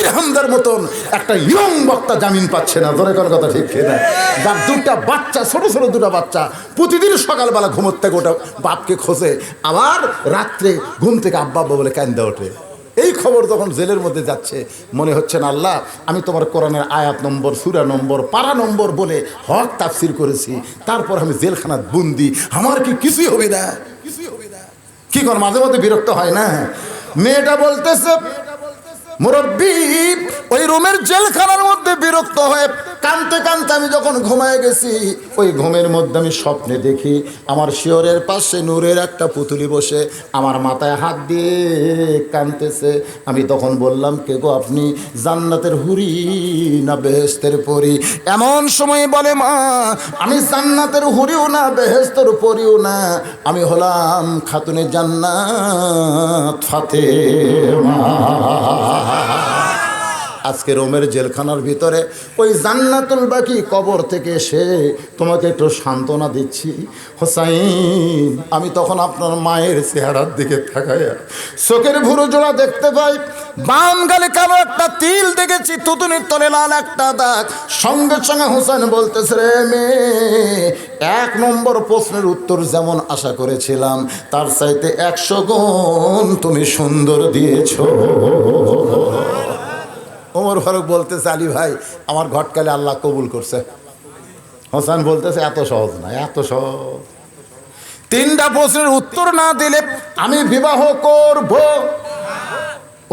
আমির হামদার মতন একটা ইয়ং বক্তা জামিন পাচ্ছে না। ধরে কোন কথা ঠিক কিনা? যার দুটা বাচ্চা, ছোট ছোট দুটা বাচ্চা, প্রতিদিন সকালবেলা ঘুমোর থেকে ওটা বাপকে খোঁজে, আবার রাত্রে ঘুম থেকে আব্বা আব্বা বলে কান্দা ওঠে। এই খবর যখন জেলের মধ্যে যাচ্ছে, মনে হচ্ছে না আল্লাহ আমি তোমার কোরআনের আয়াত নম্বর, সূরা নম্বর, পারা নম্বর বলে হক তাফসীর করেছি, তারপর আমি জেলখানাত বন্দি, আমার কি কিছুই হবে না? কি কর, মাঝে মাঝে বিরক্ত হয় না? মেয়েটা বলতেছে মুরব্বি, ওই রুমের জেলখানার মধ্যে বিরক্ত হয়ে কানতে কানতে আমি যখন ঘুমায় গেছি, ওই ঘুমের মধ্যে আমি স্বপ্নে দেখি আমার শিয়রের পাশে নূরের একটা পুতুলি বসে আমার মাথায় হাত দিয়ে কানতেছে। আমি তখন বললাম, কে গো আপনি? জান্নাতের হুরি না বেহেশতের পরি? এমন সময় বলে, মা আমি জান্নাতের হুরিও না বেহেশতের পরিও না, আমি হলাম খাতুনে জান্নাত ফাতেমা। আজকে রোমের জেলখানার ভিতরে ওই জান্নাতুল বাকি কবর থেকে এসে তোমাকে একটু সান্ত্বনা দিচ্ছি। হোসাইন, আমি তখন আপনার মায়ের চেহারার দিকে তাকায়া চোখের ভুরু জোড়া দেখতে পাই, বাম গালে কালো একটা তিল দেখেছি, থুতুনির তলে লাল একটা দাগ। সঙ্গে সঙ্গে হোসেন বলতেছে, রে মেয়ে, 1 নম্বর প্রশ্নের উত্তর যেমন আশা করেছিলাম তার চাইতে 100 গুণ তুমি সুন্দর দিয়েছো। ওমর ফারুক বলতেছে, আলী ভাই আমার ঘটকালে আল্লাহ কবুল করছে। হোসেন বলতেছে, এত সহজ না, এত সহজ। 3টা প্রশ্নের উত্তর না দিলে আমি বিবাহ করব।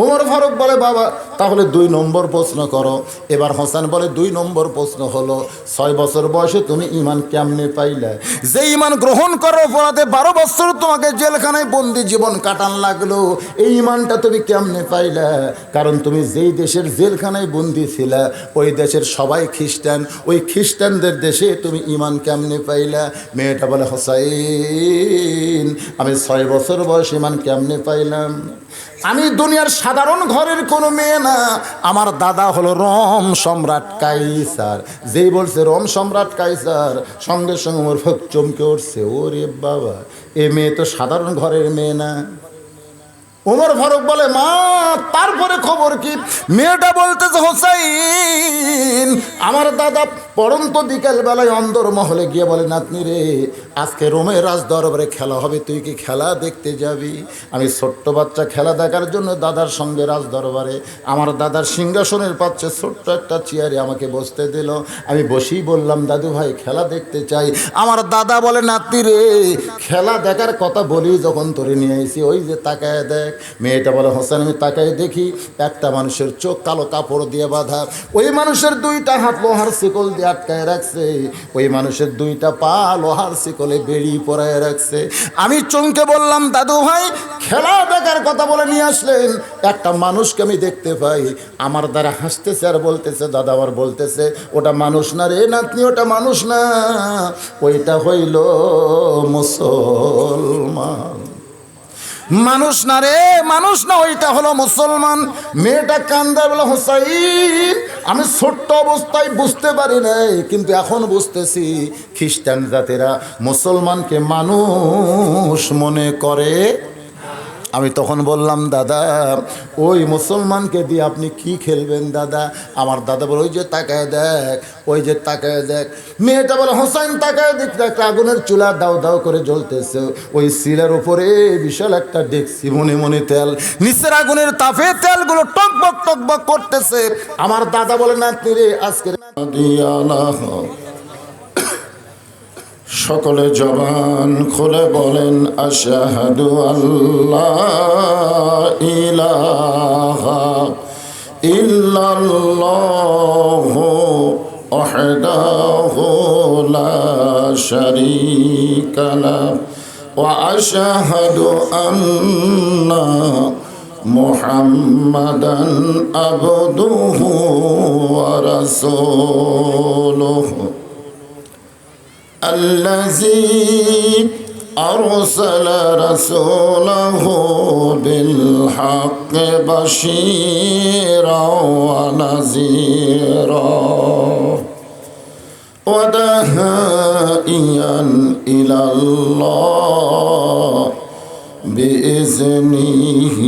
ওমর ফারুক বলে, বাবা তাহলে 2 নম্বর প্রশ্ন করো। এবার হোসেন বলে, 2 নম্বর প্রশ্ন হলো 6 বছর বয়সে তুমি ঈমান কেমনে পাইলে? যে ঈমান গ্রহণ করার অপরাধে 12 বছর তোমাকে জেলখানায় বন্দি জীবন কাটান লাগলো, এই ঈমানটা তুমি কেমনে পাইলে? কারণ তুমি যেই দেশের জেলখানায় বন্দি ছিলা ওই দেশের সবাই খ্রিস্টান, ওই খ্রিস্টানদের দেশে তুমি ঈমান কেমনে পাইলা? মেয়েটা বলে, হোসাইন আমি 6 বছর বয়স ঈমান কেমনে পাইলাম? আমি দুনিয়ার সাধারণ ঘরের কোনো মেয়ে না, আমার দাদা হলো রোম সম্রাট কাইসার। যেই বলছে রোম সম্রাট কাইসার, সঙ্গে সঙ্গে ওর ফুক চমকে উঠছে, ওরে বাবা এ মেয়ে তো সাধারণ ঘরের মেয়ে না। ওমর ফারুক বলে, মা তারপরে খবর কি? মেয়েটা বলতেছে, হোসাইন আমার দাদা পরন্ত বিকেল বেলায় অন্দর মহলে গিয়ে বলে, নাতনি রে আজকে রোমের রাজ দরবারে খেলা হবে, তুই কি খেলা দেখতে যাবি? আমি ছোট্ট বাচ্চা খেলা দেখার জন্য দাদার সঙ্গে রাজ দরবারে, আমার দাদার সিংহাসনের পাচ্ছে ছোট্ট একটা চেয়ারে আমাকে বসতে দিল। আমি বসেই বললাম, দাদু ভাই খেলা দেখতে চাই। আমার দাদা বলে, নাতনি রে খেলা দেখার কথা বলি যখন তোরে নিয়ে আইছি, ওই যে তাকায় দেখ। মেয়েটা বলে, হোসেন আমি তাকায় দেখি একটা মানুষের চোখ কালো কাপড় দিয়ে বাঁধা, ওই মানুষের 2টা হাত লোহার শিকল দিয়ে আটকায় রাখছে, ওই মানুষের 2টা পা লোহার শিকলে বেড়ি পরায় রাখছে। আমি চমকে বললাম, দাদু ভাই খেলা দেখার কথা বলে নিয়ে আসলেন, একটা মানুষকে আমি দেখতে পাই। আমার দ্বারা হাসতেছে আর বলতেছে, দাদা আবার বলতেছে, ওটা মানুষ না রে নাতনি, ওটা মানুষ না, ওইটা হইল মুসলমান। মানুষ না রে, মানুষ না, ওইটা হলো মুসলমান। মেয়েটা কান্দা বলে, হোসাইন আমি ছোট্ট অবস্থায় বুঝতে পারি নাই, কিন্তু এখন বুঝতেছি খ্রিস্টান জাতিরা মুসলমানকে মানুষ মনে করে। আমি তখন বললাম, দাদা ওই মুসলমানকে দিয়ে আপনি কি খেলবেন দাদা? আমার দাদা বলে, ওই যে তাকায় দেখ, ওই যে তাকায় দেখ। মেয়েটা বলে, হোসাইন তাকায় দেখ, একটা আগুনের চুলা দাও দাও করে জ্বলতেছে, ওই শিলার উপরে বিশাল একটা ডেকসি, মনে মনে তেল, নিচের আগুনের তাপে তেলগুলো টকবক টকবক করতেছে। আমার দাদা বলে, নাতনি রে আজকে সকলে জবান খুলে বলেন, আশহাদু আল্লাহ ইলাহা ইল্লাল্লাহু ওয়াহদাহু লা শারীকা লাহু ওয়া আশহাদু আন্না মুহাম্মাদান আবদুহু ওয়া রাসূলুহু الذي أرسل رسوله بالحق بشيرا ونذيرا وداعيا إلى الله بإذنه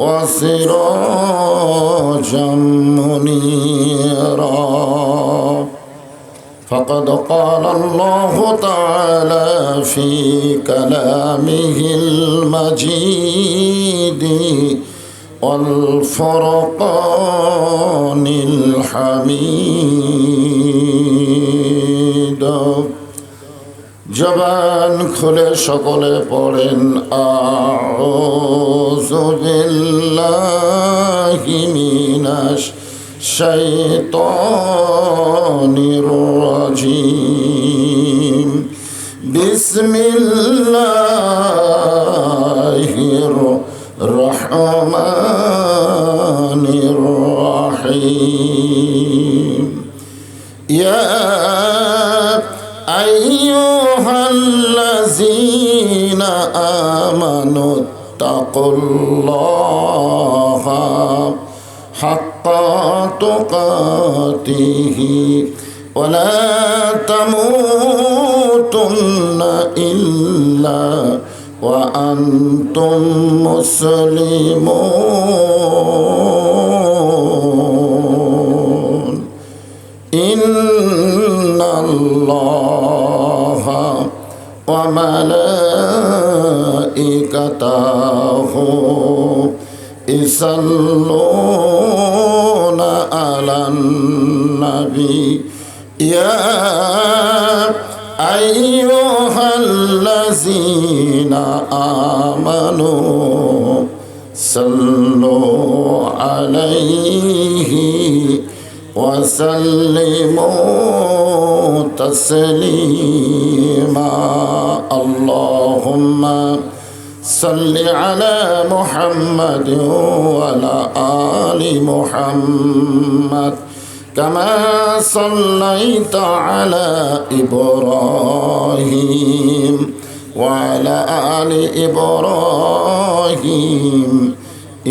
وسراجا سراجا منيرا فقد قال الله تعالى في كلامه المجيد والفرقان الحميد জবান খুলে সকলে পড়েন আউযু বিল্লাহি মিনাশ শাইতানির রাজিম বিসমিল্লাহির রহমানির রহিম ইয়া আইয়ুহাল্লাযীনা আমানু তাকুল্লাহা হাক্কা তুকাতিহি ওয়া লা তামুতুন্না ইল্লা ওয়া আনতুম মুসলিমুন ইন্নাল্লাহা ওয়া মালাইকাতাহু ইসাল্লুনা আলান নবী ইয়া আইয়ুহাল্লাযীনা আমানু সাল্লু আলাইহি ওয়া সাল্লিমু তাসলিমা আল্লাহুম্মা সাল্লি আলা মুহাম্মাদিন ওয়া আলা আলি মুহাম্মাদ كما صليت على إبراهيم وعلى آل إبراهيم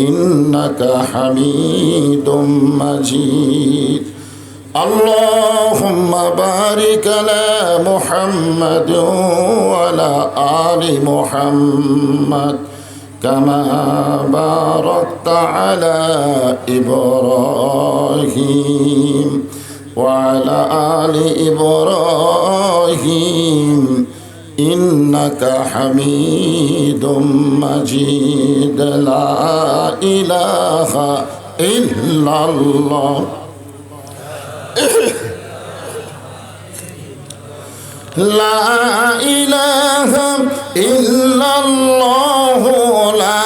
إنك حميد مجيد اللهم بارك على محمد وعلى آل محمد كما باركت على إبراهيم وعلى آل إبراهيم إنك حميد مجيد لا إله إلا الله لا إله إلا الله لا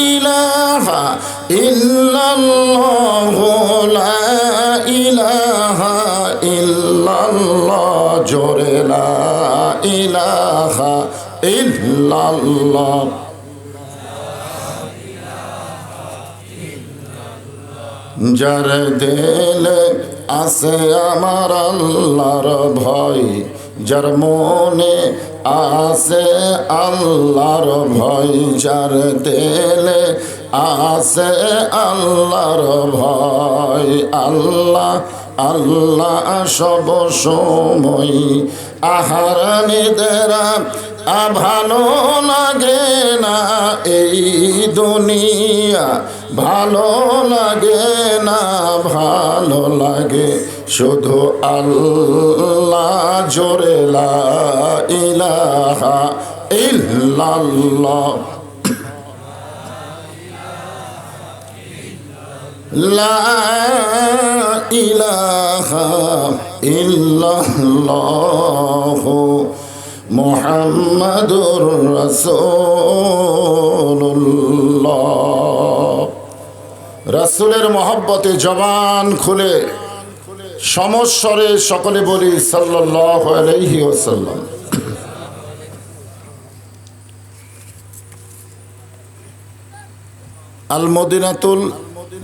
إله إلا الله لا إله إلا الله جور لا إله إلا الله যার দিলে আছে আমার আল্লাহর ভয় যার মনে আছে আল্লাহর ভয় যার দিলে আছে আল্লাহর ভয় আল্লাহ আল্লাহ সব সময় আহার নিদেরা ভালো লাগে না এই দুনিয়া ভালো লাগে না ভালো লাগে শুধু আল্লাহ জোরে লা ইলাহা ইল্লাল্লাহ লা ইলাহা ইল্লাল্লাহ মুহাম্মাদুর রাসূলুল্লাহ রাসূলের মহব্বতে জবান খুলে সমস্বরে সকলে বলি সাল্লাল্লাহু আলাইহি ওয়াসাল্লাম। আল মদিনাতুল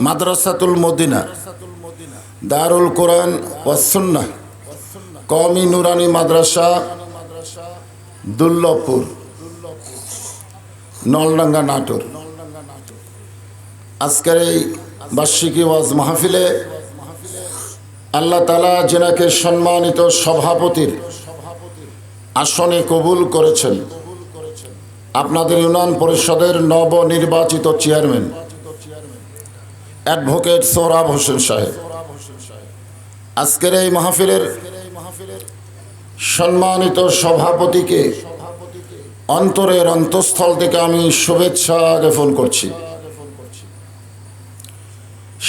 মাদ্রাসাতুল মদিনা দারুল কোরআন ওয়াস সুন্নাহ কওমি নুরানি মাদ্রাসা দুর্লভপুর নলডাঙ্গা নাটোর। আজকের এই বার্ষিকী ওয়াজ মাহফিলে আল্লাহ তাআলা যেনাকে সম্মানিত সভাপতির আসনে কবুল করেছেন, আপনাদের ইউনিয়ন পরিষদের নবনির্বাচিত চেয়ারম্যান অ্যাডভোকেট সোহরাব হোসেন সাহেব, আজকের এই মাহফিলের সম্মানিত সভাপতিকে অন্তরের অন্তঃস্থল থেকে আমি শুভেচ্ছা জ্ঞাপন করছি।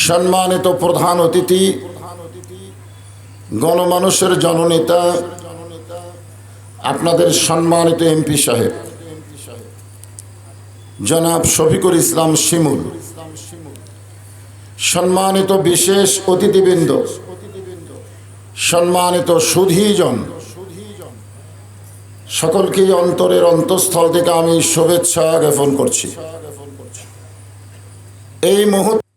সম্মানিত প্রধান অতিথি, গণমানুষের জননেতা, আপনাদের সম্মানিত এমপি সাহেব জনাব শফিকুল ইসলাম শিমুল, সম্মানিত বিশেষ অতিথিবৃন্দ, সম্মানিত সুধীজন, সকলকে অন্তরের অন্তঃস্থল থেকে আমি শুভেচ্ছা জ্ঞাপন করছি। এই মুহূর্তে